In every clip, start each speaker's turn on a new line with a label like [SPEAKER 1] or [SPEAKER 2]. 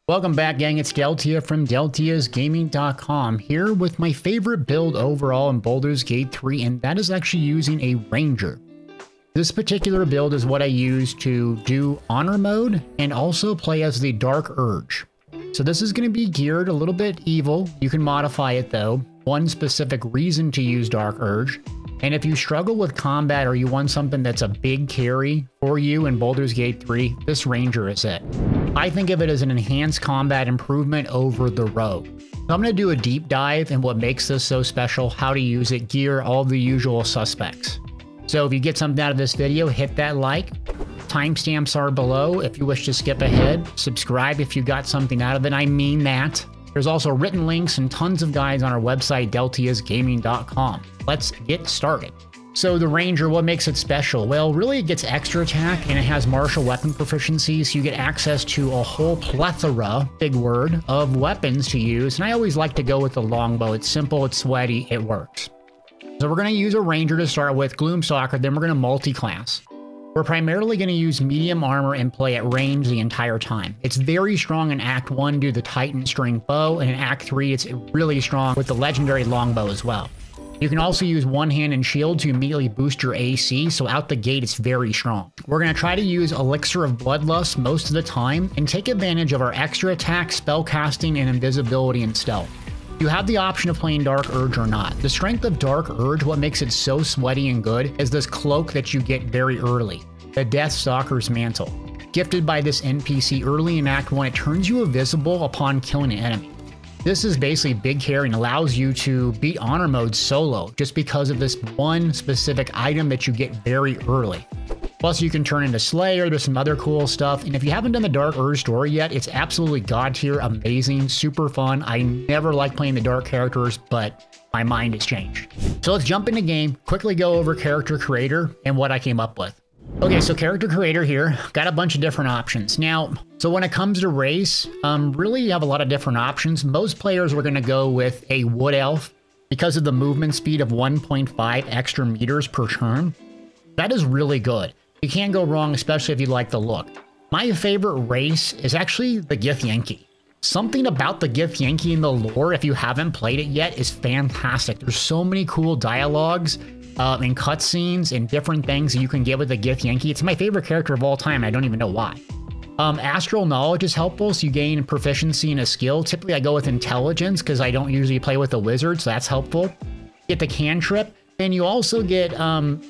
[SPEAKER 1] Welcome back, gang. It's Deltia from Deltiasgaming.com here with my favorite build overall in Baldur's Gate 3, and that is actually using a Ranger. This particular build is what I use to do Honor mode and also play as the Dark Urge. So this is going to be geared a little bit evil. You can modify it though. One specific reason to use Dark Urge. And if you struggle with combat or you want something that's a big carry for you in Baldur's Gate 3, this Ranger is it. I think of it as an enhanced combat improvement over the Rogue. So I'm going to do a deep dive in what makes this so special, how to use it, gear, all the usual suspects. So if you get something out of this video, hit that like. Timestamps are below if you wish to skip ahead. Subscribe if you got something out of it. I mean that. There's also written links and tons of guides on our website, Deltiasgaming.com. Let's get started. So the Ranger, what makes it special? Well, really it gets extra attack and it has martial weapon proficiency, so you get access to a whole plethora, big word, of weapons to use. And I always like to go with the longbow. It's simple, it's sweaty, it works. So we're going to use a Ranger to start with, Gloom Stalker, then we're going to multi-class. We're primarily going to use medium armor and play at range the entire time. It's very strong in Act 1 due to the Titan String Bow, and in Act 3 it's really strong with the legendary longbow as well. You can also use one hand and shield to immediately boost your AC, so out the gate it's very strong. We're going to try to use Elixir of Bloodlust most of the time and take advantage of our extra attack, spellcasting, and invisibility and stealth. You have the option of playing Dark Urge or not. The strength of Dark Urge, what makes it so sweaty and good, is this cloak that you get very early, the Death Stalker's Mantle. Gifted by this NPC early in Act 1, it turns you invisible upon killing an enemy. This is basically big carry and allows you to beat Honor mode solo just because of this one specific item that you get very early. Plus you can turn into Slayer, there's some other cool stuff, and if you haven't done the Dark Urge story yet, it's absolutely god tier, amazing, super fun. I never like playing the dark characters, but my mind has changed. So let's jump into game, quickly go over character creator and what I came up with. Okay, so character creator here, got a bunch of different options. Now, so when it comes to race, really you have a lot of different options. Most players were going to go with a Wood Elf because of the movement speed of 1.5 extra meters per turn. That is really good. You can't go wrong, especially if you like the look. My favorite race is actually the Githyanki. Something about the Githyanki in the lore, if you haven't played it yet, is fantastic. There's so many cool dialogues and cutscenes and different things that you can get with the Githyanki. It's my favorite character of all time. I don't even know why. Astral Knowledge is helpful, so you gain proficiency in a skill. Typically, I go with Intelligence because I don't usually play with a wizard, so that's helpful. Get the Cantrip. And you also get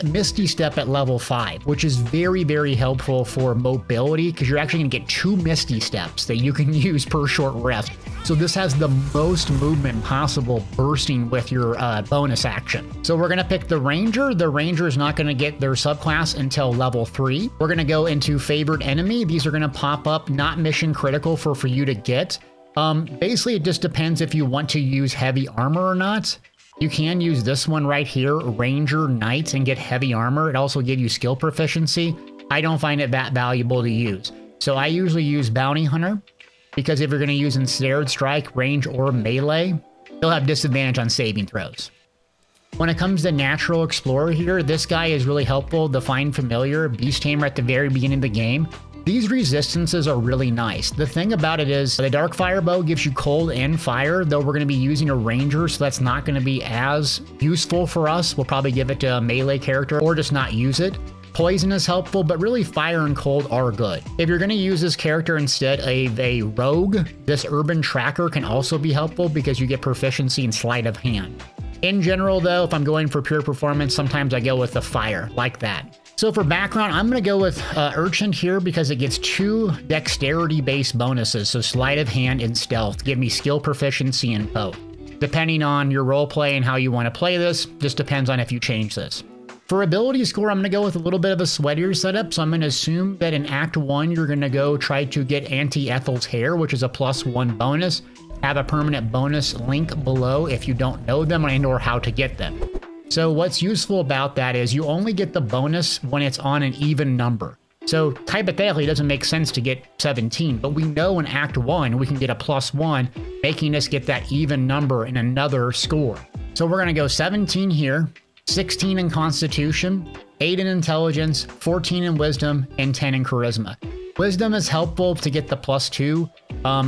[SPEAKER 1] Misty Step at level 5, which is very, very helpful for mobility because you're actually going to get 2 Misty Steps that you can use per short rest. So this has the most movement possible bursting with your bonus action. So we're going to pick the Ranger. The Ranger is not going to get their subclass until level 3. We're going to go into Favored Enemy. These are going to pop up, not mission critical for you to get. Basically, it just depends if you want to use heavy armor or not. You can use this one right here, Ranger Knight, and get heavy armor. It also gives you skill proficiency. I don't find it that valuable to use. So I usually use Bounty Hunter, because if you're going to use Ensnared Strike, range, or melee, you'll have disadvantage on saving throws. When it comes to Natural Explorer here, this guy is really helpful. The Find Familiar, Beast Tamer at the very beginning of the game. These resistances are really nice. The thing about it is the Dark Fire Bow gives you cold and fire, though we're going to be using a Ranger, so that's not going to be as useful for us. We'll probably give it to a melee character or just not use it. Poison is helpful, but really fire and cold are good. If you're going to use this character instead of a rogue, this Urban Tracker can also be helpful because you get proficiency in Sleight of Hand. In general, though, if I'm going for pure performance, sometimes I go with the fire, like that. So for background, I'm going to go with Urchin here because it gets 2 dexterity-based bonuses, so Sleight of Hand and Stealth give me skill proficiency in both. Depending on your roleplay and how you want to play this, just depends on if you change this. For ability score, I'm going to go with a little bit of a sweatier setup, so I'm going to assume that in Act 1, you're going to go try to get Anti-Ethel's Hair, which is a +1 bonus. Have a permanent bonus link below if you don't know them and or how to get them. So what's useful about that is you only get the bonus when it's on an even number. So hypothetically, it doesn't make sense to get 17, but we know in Act 1 we can get a +1, making us get that even number in another score. So we're going to go 17 here, 16 in Constitution, 8 in Intelligence, 14 in Wisdom, and 10 in Charisma. Wisdom is helpful to get the +2,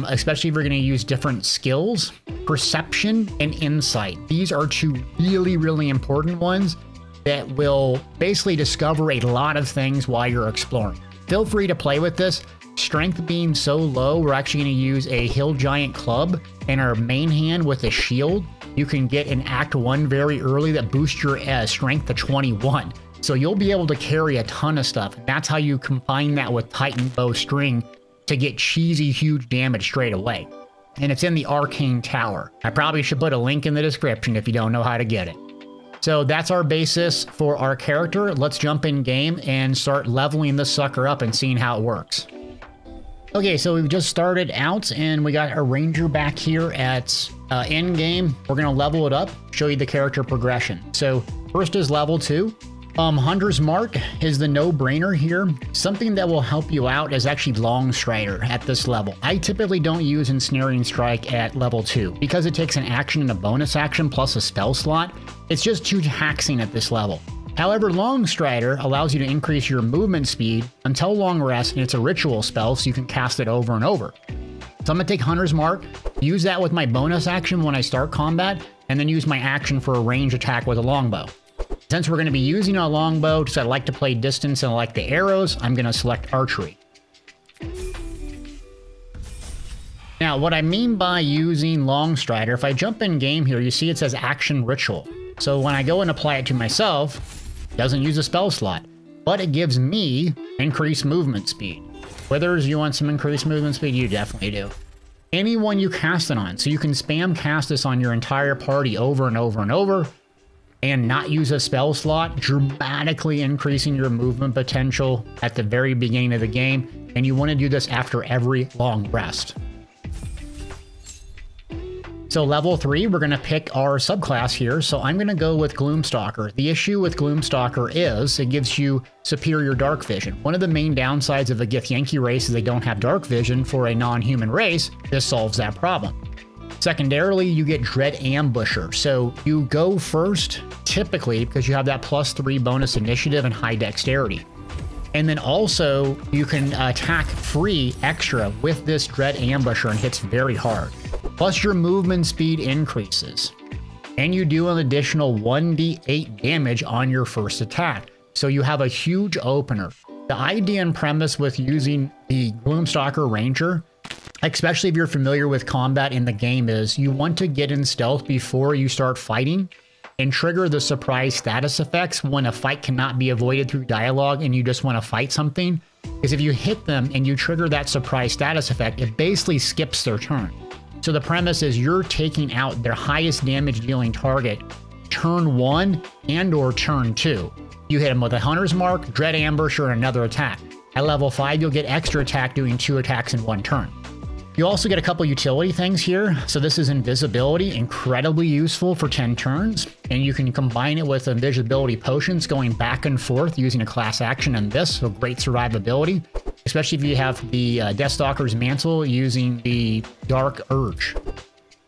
[SPEAKER 1] especially if you're going to use different skills. Perception and insight. These are two really, really important ones that will basically discover a lot of things while you're exploring. Feel free to play with this. Strength being so low, we're actually going to use a Hill Giant Club in our main hand with a shield. You can get an Act 1 very early that boosts your strength to 21. So you'll be able to carry a ton of stuff. And that's how you combine that with Titan Bow String to get cheesy, huge damage straight away. And it's in the Arcane Tower. I probably should put a link in the description if you don't know how to get it. So that's our basis for our character. Let's jump in game and start leveling this sucker up and seeing how it works. Okay, so we've just started out and we got a ranger back here at end game. We're gonna level it up, show you the character progression. So first is level 2. Hunter's Mark is the no-brainer here. Something that will help you out is actually Longstrider at this level. I typically don't use Ensnaring Strike at level 2 because it takes an action and a bonus action plus a spell slot. It's just too taxing at this level. However, Longstrider allows you to increase your movement speed until long rest, and it's a ritual spell, so you can cast it over and over. So I'm gonna take Hunter's Mark, use that with my bonus action when I start combat, and then use my action for a range attack with a longbow. Since we're going to be using a longbow, because I like to play distance and I like the arrows, I'm going to select archery. Now, what I mean by using Longstrider, if I jump in game here, you see it says Action Ritual. So when I go and apply it to myself, it doesn't use a spell slot, but it gives me increased movement speed. Withers, you want some increased movement speed? You definitely do. Anyone you cast it on, so you can spam cast this on your entire party over and over and over, and not use a spell slot, dramatically increasing your movement potential at the very beginning of the game. And you want to do this after every long rest. So level 3, we're going to pick our subclass here. So I'm going to go with Gloom Stalker. The issue with Gloom Stalker is it gives you superior dark vision. One of the main downsides of a Githyanki race is they don't have dark vision for a non-human race. This solves that problem. Secondarily, you get Dread Ambusher. So you go first, typically, because you have that +3 bonus initiative and high dexterity. And then also, you can attack free extra with this Dread Ambusher and hits very hard. Plus, your movement speed increases. And you do an additional 1d8 damage on your first attack. So you have a huge opener. The idea and premise with using the Gloomstalker Ranger, especially if you're familiar with combat in the game, is you want to get in stealth before you start fighting and trigger the surprise status effects when a fight cannot be avoided through dialogue and you just want to fight something. Because if you hit them and you trigger that surprise status effect, it basically skips their turn. So the premise is you're taking out their highest damage dealing target turn 1 and or turn 2. You hit them with a Hunter's Mark, Dread Ambusher, and another attack. At level 5, you'll get extra attack doing 2 attacks in 1 turn. You also get a couple utility things here. So this is invisibility, incredibly useful for 10 turns. And you can combine it with invisibility potions going back and forth using a class action and this, so great survivability. Especially if you have the Deathstalker's Mantle using the Dark Urge.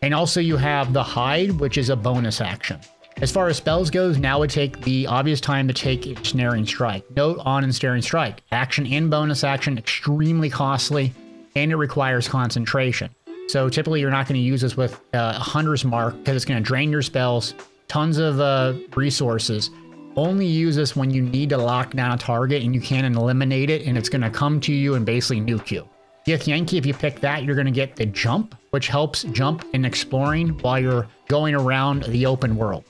[SPEAKER 1] And also you have the Hide, which is a bonus action. As far as spells goes, now would take the obvious time to take Ensnaring Strike. Note on Ensnaring Strike, action and bonus action, extremely costly, and it requires concentration. So typically you're not going to use this with a Hunter's Mark because it's going to drain your spells, tons of resources. Only use this when you need to lock down a target and you can eliminate it, and it's going to come to you and basically nuke you. Githyanki, if you pick that, you're going to get the Jump, which helps jump in exploring while you're going around the open world.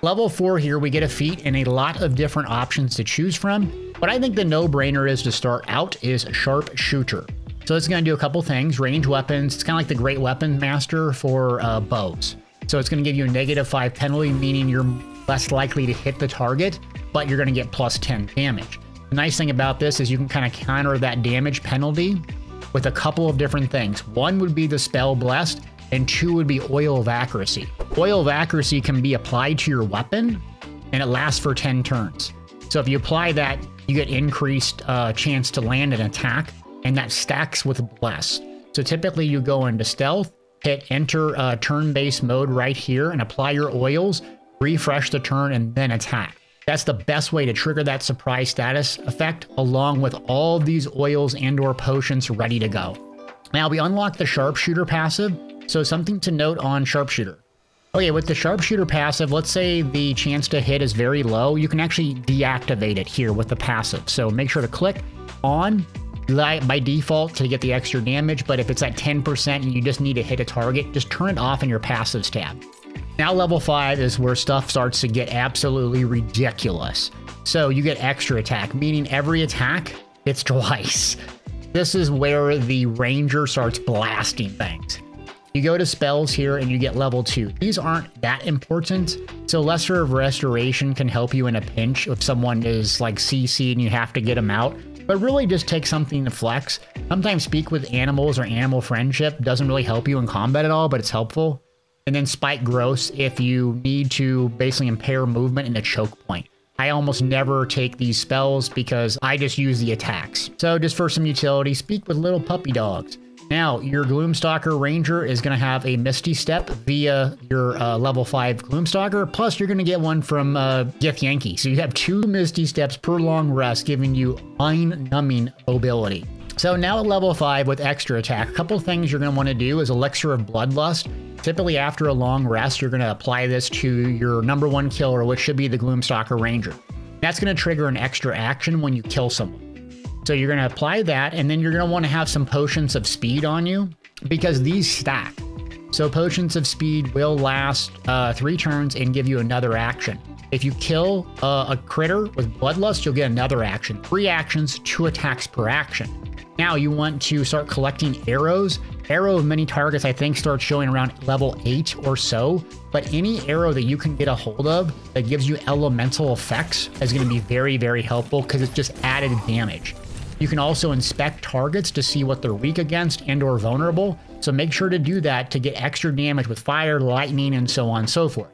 [SPEAKER 1] Level 4 here, we get a feat and a lot of different options to choose from. But I think the no-brainer is to start out is Sharpshooter. So it's going to do a couple things. Range weapons, it's kind of like the Great Weapon Master for bows. So it's going to give you a -5 penalty, meaning you're less likely to hit the target, but you're going to get +10 damage. The nice thing about this is you can kind of counter that damage penalty with a couple of different things. One would be the Spell Blessed, and 2 would be Oil of Accuracy. Oil of Accuracy can be applied to your weapon, and it lasts for 10 turns. So if you apply that, you get increased chance to land an attack, and that stacks with Blessed. So typically you go into Stealth, hit Enter turn-based mode right here, and apply your oils, refresh the turn, and then attack. That's the best way to trigger that surprise status effect, along with all these oils and or potions ready to go. Now we unlock the Sharpshooter passive, so something to note on Sharpshooter. Okay, with the Sharpshooter passive, let's say the chance to hit is very low, you can actually deactivate it here with the passive. So make sure to click on by default to get the extra damage, but if it's at 10% and you just need to hit a target, just turn it off in your passives tab. Now level 5 is where stuff starts to get absolutely ridiculous. So you get extra attack, meaning every attack hits twice. This is where the Ranger starts blasting things. You go to spells here and you get level 2. These aren't that important, so Lesser of Restoration can help you in a pinch if someone is like CC and you have to get them out. But really just take something to flex. Sometimes Speak with Animals or Animal Friendship doesn't really help you in combat at all, but it's helpful. And then Spike Gross if you need to basically impair movement in a choke point. I almost never take these spells because I just use the attacks. So just for some utility, Speak with Little Puppy Dogs. Now, your Gloomstalker Ranger is going to have a Misty Step via your level 5 Gloomstalker, plus you're going to get one from Gith Yankee. So you have 2 Misty Steps per long rest, giving you mind-numbing mobility. So now at level 5 with extra attack, a couple things you're going to want to do is Elixir of Bloodlust. Typically after a long rest, you're going to apply this to your #1 killer, which should be the Gloomstalker Ranger. That's going to trigger an extra action when you kill someone. So you're going to apply that, and then you're going to want to have some Potions of Speed on you, because these stack. So Potions of Speed will last 3 turns and give you another action. If you kill a critter with Bloodlust, you'll get another action. 3 actions, 2 attacks per action. Now you want to start collecting arrows. Arrow of many targets, I think, starts showing around level 8 or so. But any arrow that you can get a hold of that gives you elemental effects is going to be very, very helpful because it's just added damage. You can also inspect targets to see what they're weak against and or vulnerable. So make sure to do that to get extra damage with fire, lightning, and so on and so forth.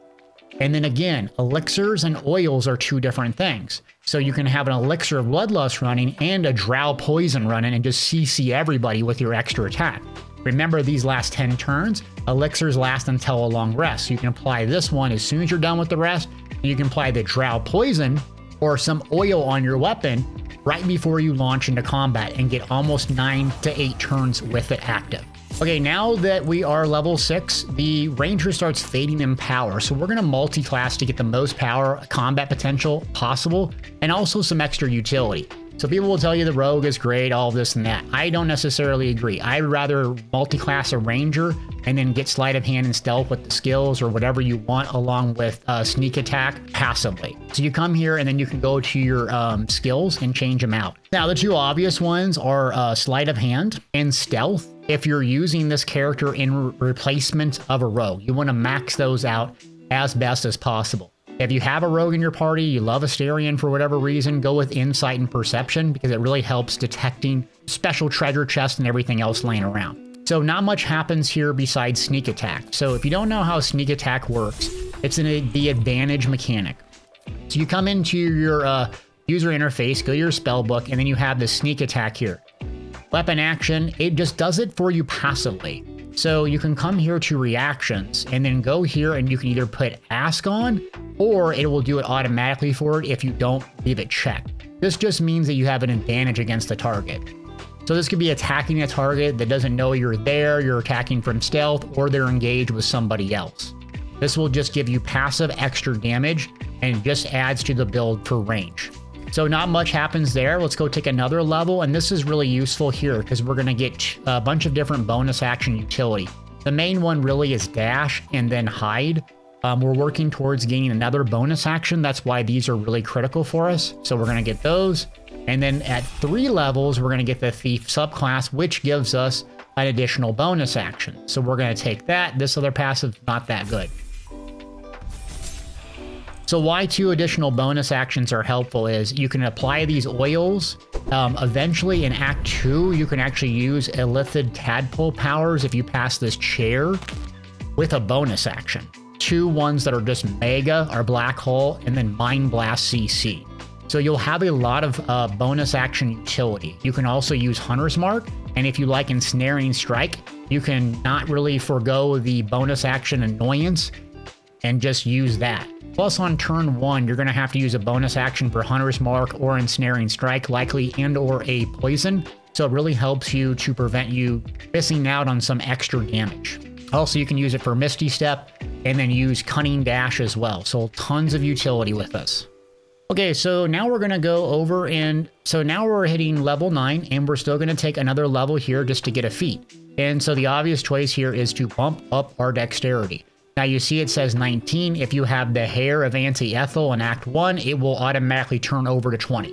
[SPEAKER 1] And then again, elixirs and oils are 2 different things. So you can have an elixir of bloodlust running and a drow poison running and just CC everybody with your extra attack. Remember, these last 10 turns, elixirs last until a long rest. So you can apply this one as soon as you're done with the rest, and you can apply the drow poison or some oil on your weapon right before you launch into combat and get almost 9 to 8 turns with it active. Okay, now that we are level 6, the Ranger starts fading in power. So we're going to multi-class to get the most power, combat potential possible, and also some extra utility. So people will tell you the Rogue is great, all this and that. I don't necessarily agree. I'd rather multi-class a Ranger and then get Sleight of Hand and Stealth with the skills or whatever you want, along with Sneak Attack passively. So you come here and then you can go to your skills and change them out. Now, the 2 obvious ones are Sleight of Hand and Stealth. If you're using this character in replacement of a Rogue, you want to max those out as best as possible. If you have a Rogue in your party, you love Astarion for whatever reason, go with Insight and Perception because it really helps detecting special treasure chests and everything else laying around. So not much happens here besides Sneak Attack. So if you don't know how Sneak Attack works, it's the advantage mechanic. So you come into your user interface, go to your spell book, and then you have the Sneak Attack here. Weapon action, it just does it for you passively. So you can come here to reactions and then go here and you can either put ask on or it will do it automatically for it if you don't leave it checked. This just means that you have an advantage against the target. So this could be attacking a target that doesn't know you're there, you're attacking from stealth, or they're engaged with somebody else. This will just give you passive extra damage and just adds to the build for range. So not much happens there. Let's go take another level, and this is really useful here because we're going to get a bunch of different bonus action utility. The main one really is dash and then hide. We're working towards gaining another bonus action. That's why these are really critical for us. So we're going to get those. And then at 3 levels, we're going to get the Thief subclass, which gives us an additional bonus action. So we're going to take that. This other passive, not that good. So why 2 additional bonus actions are helpful is you can apply these oils. Eventually in Act 2, you can actually use Illithid Tadpole Powers if you pass this chair with a bonus action. 2 ones that are just mega are Black Hole and then Mind Blast CC. So you'll have a lot of bonus action utility. You can also use Hunter's Mark, and if you like Ensnaring Strike, you can not really forego the bonus action annoyance and just use that. Plus on turn 1, you're going to have to use a bonus action for Hunter's Mark or Ensnaring Strike, likely, and or a poison. So it really helps you to prevent you missing out on some extra damage. Also, you can use it for Misty Step and then use Cunning Dash as well. So tons of utility with this. Okay, so now we're going to go over and so now we're hitting level 9 and we're still going to take another level here just to get a feat. And so the obvious choice here is to bump up our dexterity. Now you see it says 19. If you have the Hair of Anti-Ethel in Act 1, it will automatically turn over to 20.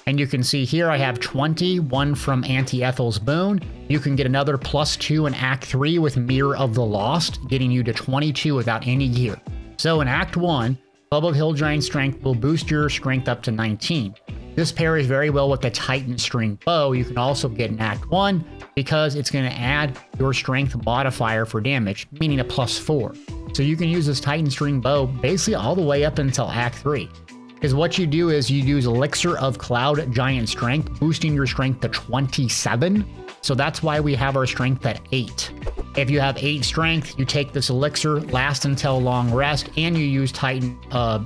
[SPEAKER 1] And you can see here I have 20, one from Anti-Ethel's Boon. You can get another +2 in Act 3 with Mirror of the Lost, getting you to 22 without any gear. So in Act 1, Club of Hill Giant Strength will boost your strength up to 19. This pairs very well with the Titan String Bow you can also get in Act 1 because it's going to add your strength modifier for damage, meaning a +4. So you can use this Titan String Bow basically all the way up until Act 3. Because what you do is you use Elixir of Cloud Giant Strength, boosting your strength to 27. So that's why we have our strength at 8. If you have 8 strength, you take this elixir, last until long rest, and you use Titan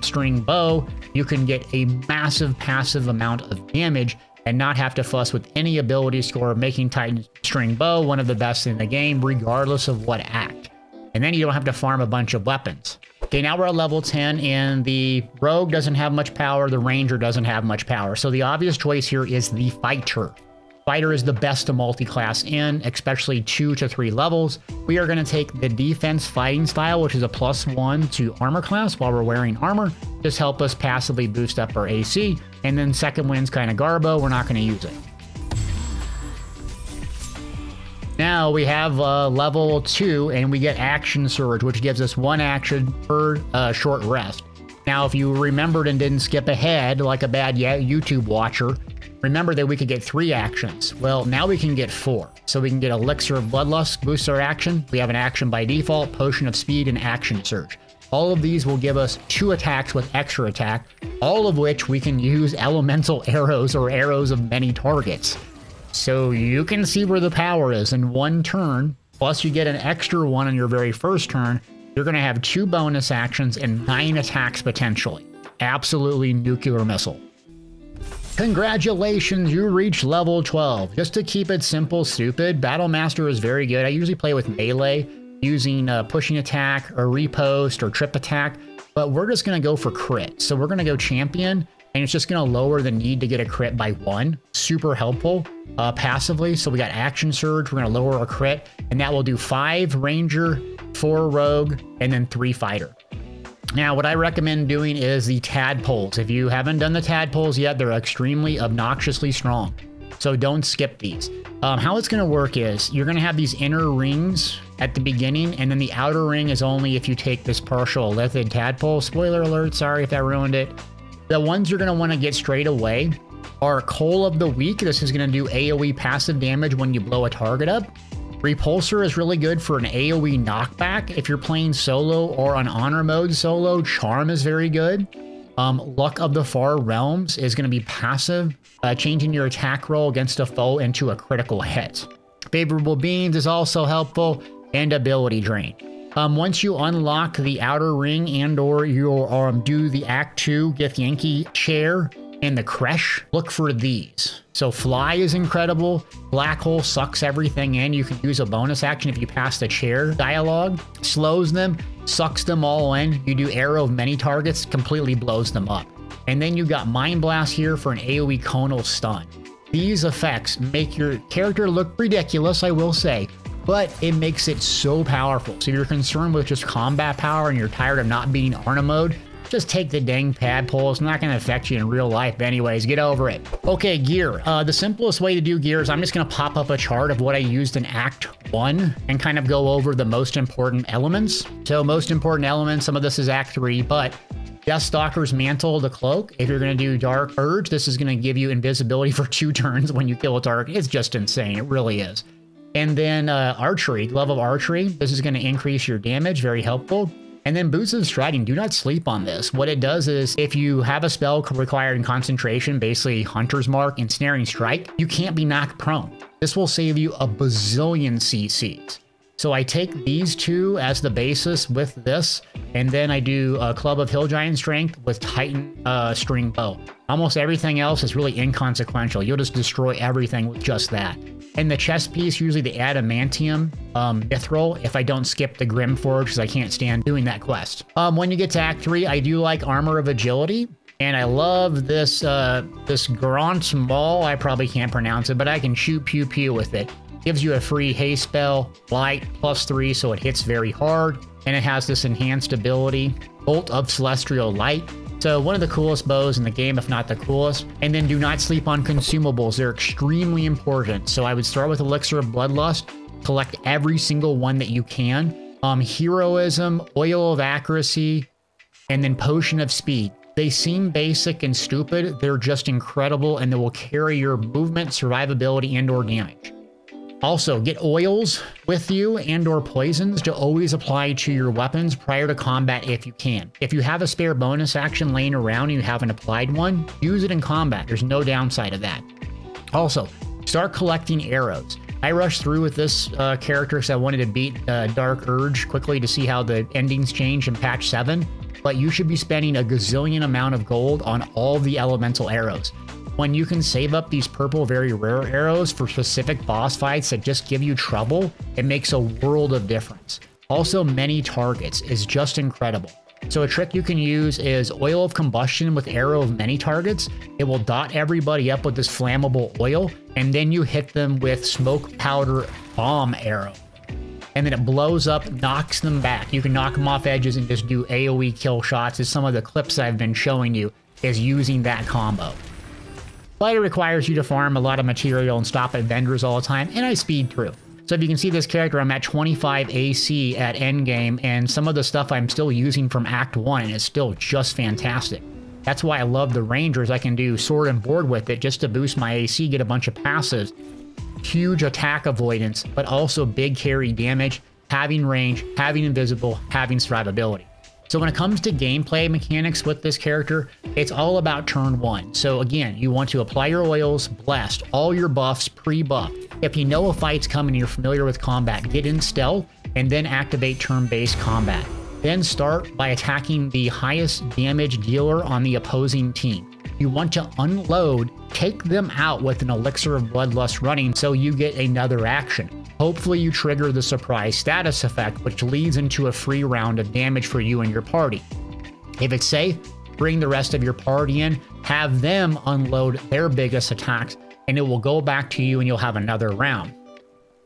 [SPEAKER 1] String Bow, you can get a massive passive amount of damage and not have to fuss with any ability score, making Titan String Bow one of the best in the game, regardless of what act. And then you don't have to farm a bunch of weapons. Okay, now we're at level 10, and the Rogue doesn't have much power, the Ranger doesn't have much power. So the obvious choice here is the Fighter. Fighter is the best to multi-class in, especially 2 to 3 levels. We are going to take the Defense Fighting Style, which is a +1 to armor class while we're wearing armor. Just help us passively boost up our AC. And then second wind's kind of garbo, we're not going to use it. Now we have level 2 and we get Action Surge, which gives us 1 action per short rest. Now, if you remembered and didn't skip ahead like a bad YouTube watcher, remember that we could get 3 actions. Well, now we can get 4. So we can get Elixir of Bloodlust, boosts our action. We have an action by default, Potion of Speed, and Action Surge. All of these will give us 2 attacks with extra attack, all of which we can use elemental arrows or arrows of many targets. So you can see where the power is in 1 turn, plus you get an extra 1 on your very first turn. You're going to have 2 bonus actions and 9 attacks potentially. Absolutely nuclear missile. Congratulations, you reached level 12. Just to keep it simple, stupid, Battle Master is very good. I usually play with melee, using pushing attack or repost or trip attack, but we're just going to go for crit. So we're going to go champion, and it's just going to lower the need to get a crit by 1. Super helpful passively. So we got Action Surge, we're going to lower our crit, and that will do 5 Ranger, 4 Rogue, and then 3 Fighter. Now, what I recommend doing is the Tadpoles. If you haven't done the Tadpoles yet, they're extremely obnoxiously strong. So don't skip these. How it's going to work is you're going to have these inner rings at the beginning, and then the outer ring is only if you take this partial Lithid Tadpole. Spoiler alert, sorry if that ruined it. The ones you're going to want to get straight away are Coal of the Week. This is going to do AoE passive damage when you blow a target up. Repulsor is really good for an AoE knockback. If you're playing solo or on honor mode solo, Charm is very good. Luck of the Far Realms is going to be passive, changing your attack roll against a foe into a critical hit. Favorable Beams is also helpful, and Ability Drain. Once you unlock the outer ring and or you do the Act 2 Gith Yankee chair and the Kresh, look for these. So Fly is incredible. Black Hole sucks everything in. You can use a bonus action if you pass the chair dialogue. Slows them, sucks them all in. You do Arrow of Many Targets, completely blows them up. And then you got Mind Blast here for an AoE conal stun. These effects make your character look ridiculous, I will say, but it makes it so powerful. So if you're concerned with just combat power and you're tired of not beating Arna mode, just take the dang Tadpole. It's not going to affect you in real life anyways. Get over it. Okay, gear. The simplest way to do gear is I'm just going to pop up a chart of what I used in Act 1 and kind of go over the most important elements. So most important elements, some of this is Act 3, but Deathstalker's Mantle, the Cloak. If you're going to do Dark Urge, this is going to give you invisibility for 2 turns when you kill a target. It's just insane. It really is. And then Archery, Glove of Archery. This is going to increase your damage. Very helpful. And then Boots of Striding, do not sleep on this. What it does is if you have a spell requiring concentration, basically Hunter's Mark, Ensnaring Strike, you can't be knocked prone. This will save you a bazillion CCs. So I take these two as the basis with this, and then I do a Club of Hill Giant Strength with Titan String Bow. Almost everything else is really inconsequential. You'll just destroy everything with just that. And the chest piece, usually the Adamantium Mithril, if I don't skip the Grimforge, because I can't stand doing that quest. When you get to Act 3, I do like Armor of Agility. And I love this this Grand Maul. I probably can't pronounce it, but I can shoot pew pew with it. Gives you a free haste spell, light, +3, so it hits very hard. And it has this enhanced ability, Bolt of Celestial Light. So one of the coolest bows in the game, if not the coolest. And then do not sleep on consumables. They're extremely important. So I would start with Elixir of Bloodlust, collect every single one that you can. Heroism, Oil of Accuracy, and then Potion of Speed. They seem basic and stupid. They're just incredible, and they will carry your movement, survivability, and/or damage. Also, get oils with you and/or poisons to always apply to your weapons prior to combat if you can. If you have a spare bonus action laying around and you haven't applied one, use it in combat. There's no downside of that. Also, start collecting arrows. I rushed through with this character because I wanted to beat Dark Urge quickly to see how the endings change in patch 7, but you should be spending a gazillion amount of gold on all the elemental arrows. When you can save up these purple very rare arrows for specific boss fights that just give you trouble, it makes a world of difference. Also, many targets is just incredible. So a trick you can use is Oil of Combustion with Arrow of Many Targets. It will dot everybody up with this flammable oil, and then you hit them with Smoke Powder Bomb Arrow. And then it blows up, knocks them back. You can knock them off edges and just do AoE kill shots, as some of the clips I've been showing you is using that combo. But it requires you to farm a lot of material and stop at vendors all the time, and I speed through. So if you can see this character, I'm at 25 AC at endgame, and some of the stuff I'm still using from Act 1 is still just fantastic. That's why I love the Rangers. I can do Sword and Board with it just to boost my AC, get a bunch of passives. Huge attack avoidance, but also big carry damage, having range, having invisible, having survivability. So when it comes to gameplay mechanics with this character, it's all about turn 1. So again, you want to apply your oils, blessed, all your buffs pre-buff. If you know a fight's coming and you're familiar with combat, get in stealth and then activate turn-based combat. Then start by attacking the highest damage dealer on the opposing team. You want to unload, take them out with an Elixir of Bloodlust running so you get another action. Hopefully you trigger the surprise status effect, which leads into a free round of damage for you and your party. If it's safe, bring the rest of your party in, have them unload their biggest attacks, and it will go back to you and you'll have another round.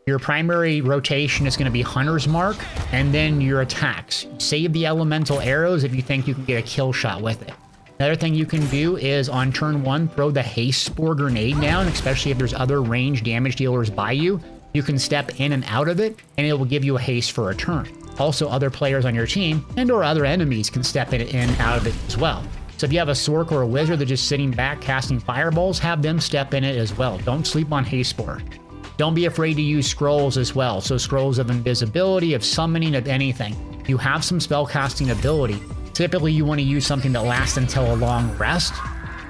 [SPEAKER 1] Your primary rotation is going to be Hunter's Mark, and then your attacks. Save the elemental arrows if you think you can get a kill shot with it. Another thing you can do is on turn 1, throw the Haste Spore Grenade down, especially if there's other range damage dealers by you. You can step in and out of it, and it will give you a haste for a turn. Also, other players on your team and/or other enemies can step in and out of it as well. So if you have a Sork or a Wizard that's just sitting back casting fireballs, have them step in it as well. Don't sleep on Haste Spore. Don't be afraid to use scrolls as well. So scrolls of invisibility, of summoning, of anything. You have some spellcasting ability. Typically, you want to use something that lasts until a long rest,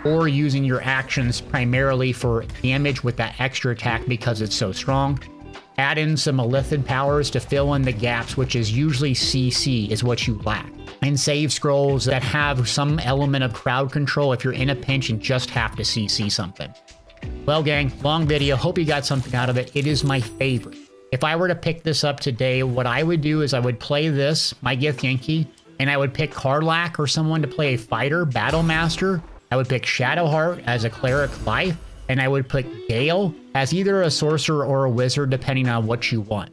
[SPEAKER 1] or using your actions primarily for damage with that extra attack because it's so strong. Add in some Illithid powers to fill in the gaps, which is usually CC is what you lack. And save scrolls that have some element of crowd control if you're in a pinch and just have to CC something. Well, gang, long video. Hope you got something out of it. It is my favorite. If I were to pick this up today, what I would do is I would play this, my Githyanki, and I would pick Karlach or someone to play a fighter, Battle Master. I would pick Shadowheart as a cleric life, and I would pick Gale as either a sorcerer or a wizard, depending on what you want.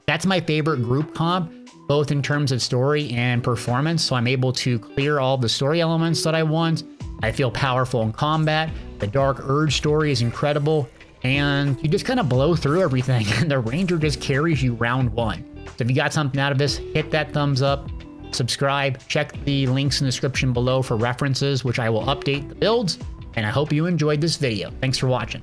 [SPEAKER 1] That's my favorite group comp, both in terms of story and performance, so I'm able to clear all the story elements that I want. I feel powerful in combat. The Dark Urge story is incredible, and you just kind of blow through everything, and the Ranger just carries you round 1. So if you got something out of this, hit that thumbs up, subscribe, check the links in the description below for references, which I will update the builds, and I hope you enjoyed this video. Thanks for watching.